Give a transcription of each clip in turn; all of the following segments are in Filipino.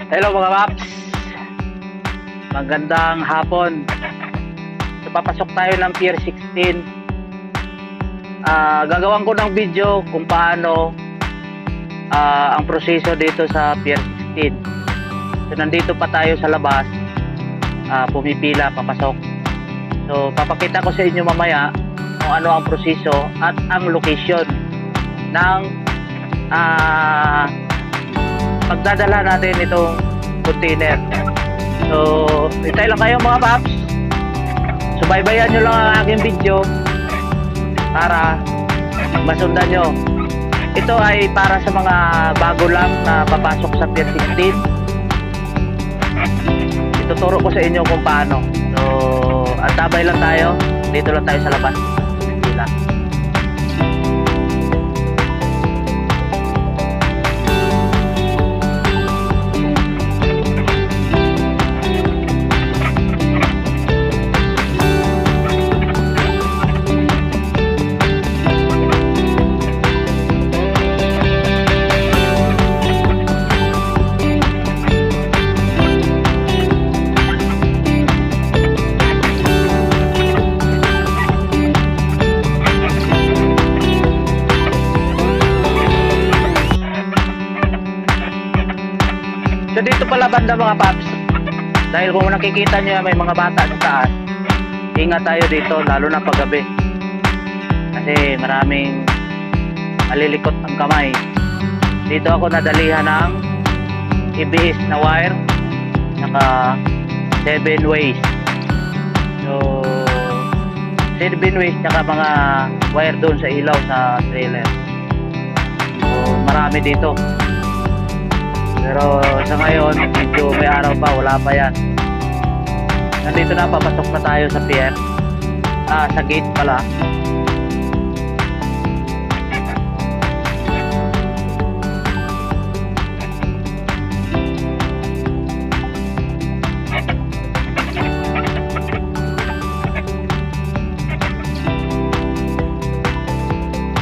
Hello mga paps, magandang hapon. So, papasok tayo ng Pier 16. Gagawin ko ng video kung paano ang proseso dito sa Pier 16. So nandito pa tayo sa labas, pumipila papasok. So papakita ko sa inyo mamaya kung ano ang proseso at ang location ng pagdadala natin itong container. So hintay lang kayo mga paps, subaybayan nyo lang ang aking video para masundan nyo. Ito ay para sa mga bago lang na papasok sa Pier 16. Ituturo ko sa inyo kung paano. So antabay lang tayo, dito lang tayo sa labas. Pila. So dito pala banda mga paps, dahil kung nakikita nyo may mga bata sa taas, ingat tayo dito lalo na paggabi kasi maraming malilikot ang kamay. Dito ako nadalihan ng ABS na wire, naka 7 ways. So 7 ways naka mga wire doon sa ilaw sa trailer. So marami dito. Pero sa ngayon, medyo may araw pa, wala pa yan. Nandito na, papasok na tayo sa pier. Sa gate pala.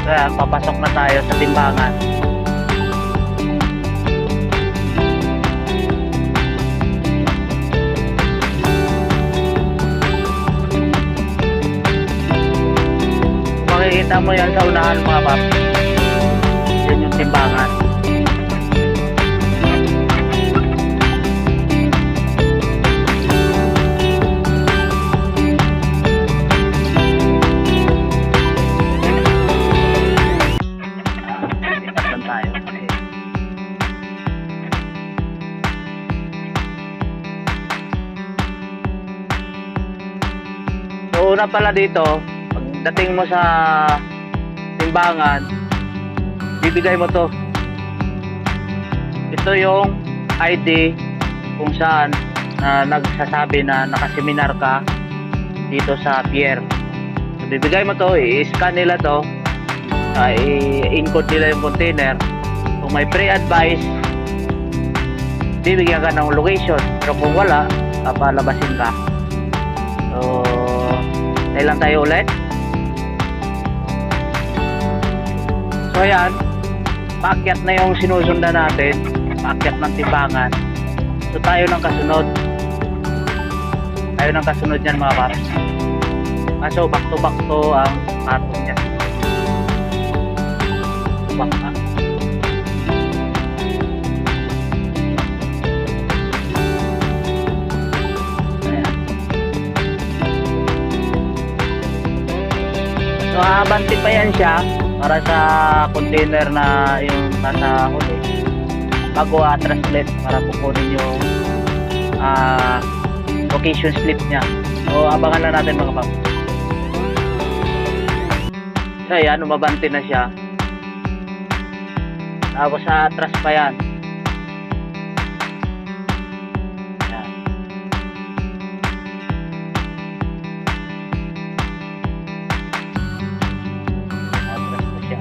Kaya papasok na tayo sa timbangan. Makikita mo yan sa unahan mga paps. Yan yung timbangan. Itatlan tayo. So una pala dito, dating mo sa timbangan, bibigay mo to. Ito yung ID kung saan nagsasabi na nakaseminar ka dito sa pier. So, bibigay mo to, i-scan nila to, i-encode nila yung container. Kung may pre-advice, bibigyan ka ng location. Pero kung wala, papalabasin ka. So kailan tayo ulit? So ayan, paakyat na yung sinusundan natin, paakyat ng timbangan. So tayo ng kasunod. Tayo ng kasunod yan mga paps. So back to ang patong niya. Back na. Ayan. So abanti pa yan siya para sa container na yung nasa huli bago translate para kukunin yung location slip niya. So abangan na natin mga paps. So ayan, umabante na siya, tapos sa atras pa yan. Ayan. Atras pa siya.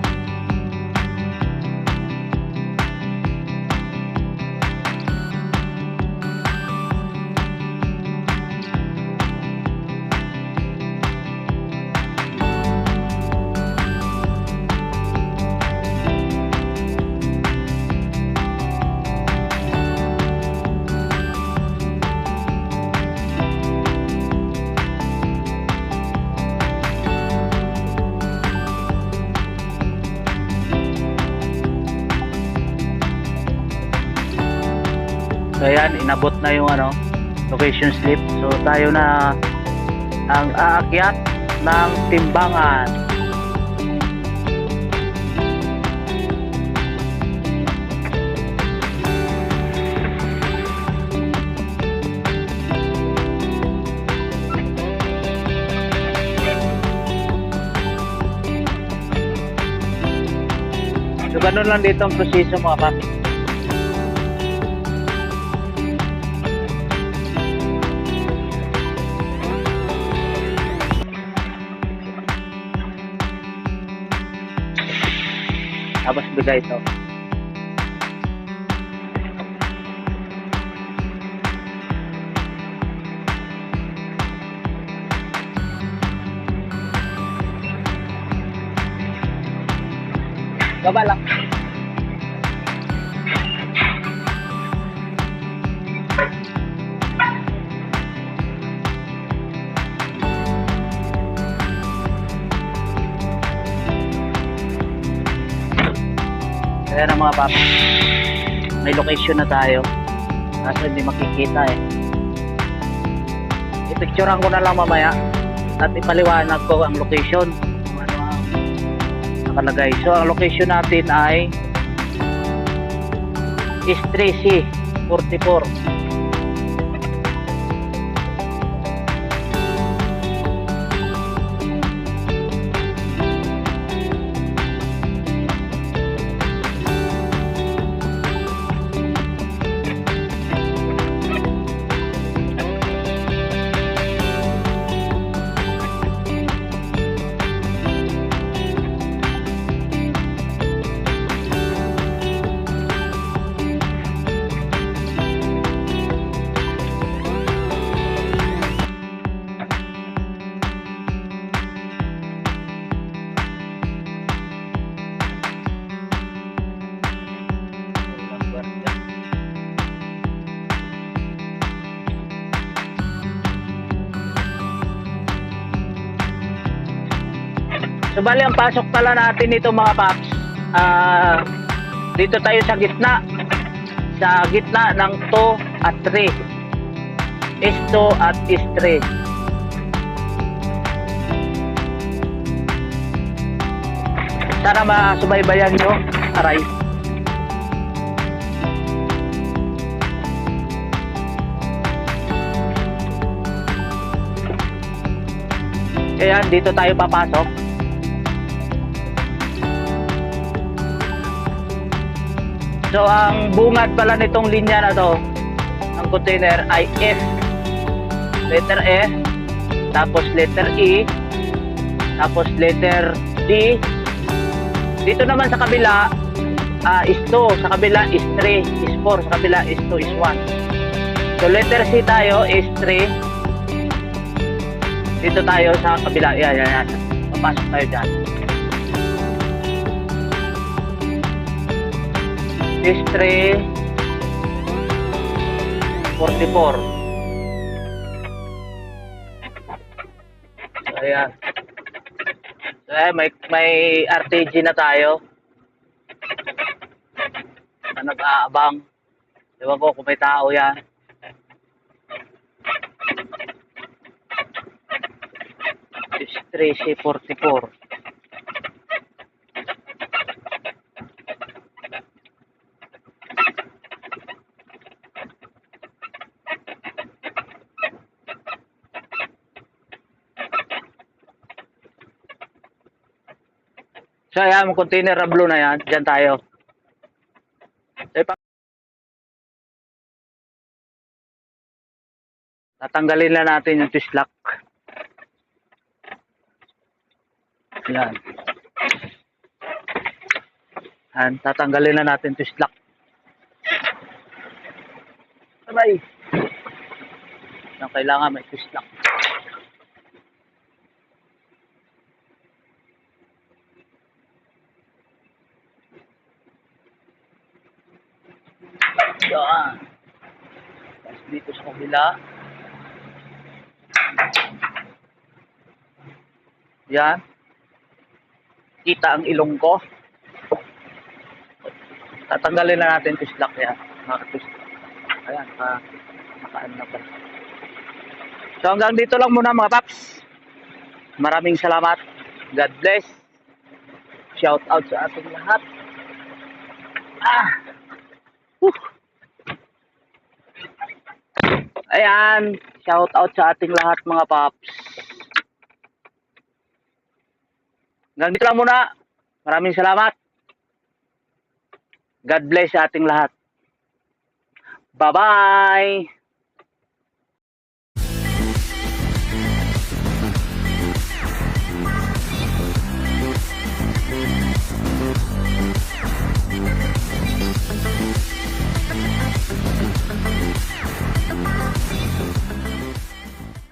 So ayan, inabot na yung location slip. So tayo na ang aakyat ng Timbangan. So ganun lang dito ang proseso mga papi. Tapos bigay ito. Baba lang. Ayan ang mga papi. May location na tayo. Kaso hindi makikita eh. I-picturean ko na lang mamaya at ipaliwanag ko ang location. Kung ano ang nakalagay. So ang location natin ay S3C 44. So bali ang pasok pala natin nito mga paps, dito tayo sa gitna ng 2 at 3, S2 at S3. Sana masubaybayan nyo. Aray. Ayan, dito tayo papasok. So ang bungad pala nitong linya na to, ang container ay F, letter F, tapos letter E, tapos letter D. Dito naman sa kabila is 2, sa kabila is 3, is 4, sa kabila is 2, is 1. So letter C tayo is 3. Dito tayo sa kabila, yan. Papasok tayo dyan. Is 3 44. So ayan. So ayan, may RTG na tayo na nag-aabang. Ewan ko kung may tao yan. Is 3 44. So ayan, yung container na blue na yan, dyan tayo. So, tatanggalin na natin yung twist lock. Yan. Yan, tatanggalin na natin twist lock. Sabay. Yan, kailangan may twist lock. Yan. Tapos dito sa kabila. Yan. Kita ang ilong ko. Tatanggalin na natin twist lock yan. Mga twist lock. Ayan, nakaano na pala. So hanggang dito lang muna mga paps. Maraming salamat. God bless. Shout out sa ating lahat. Ah! Whew. Ayan, shout out sa ating lahat mga paps. Hanggang dito lang muna. Maraming salamat. God bless sa ating lahat. Bye-bye!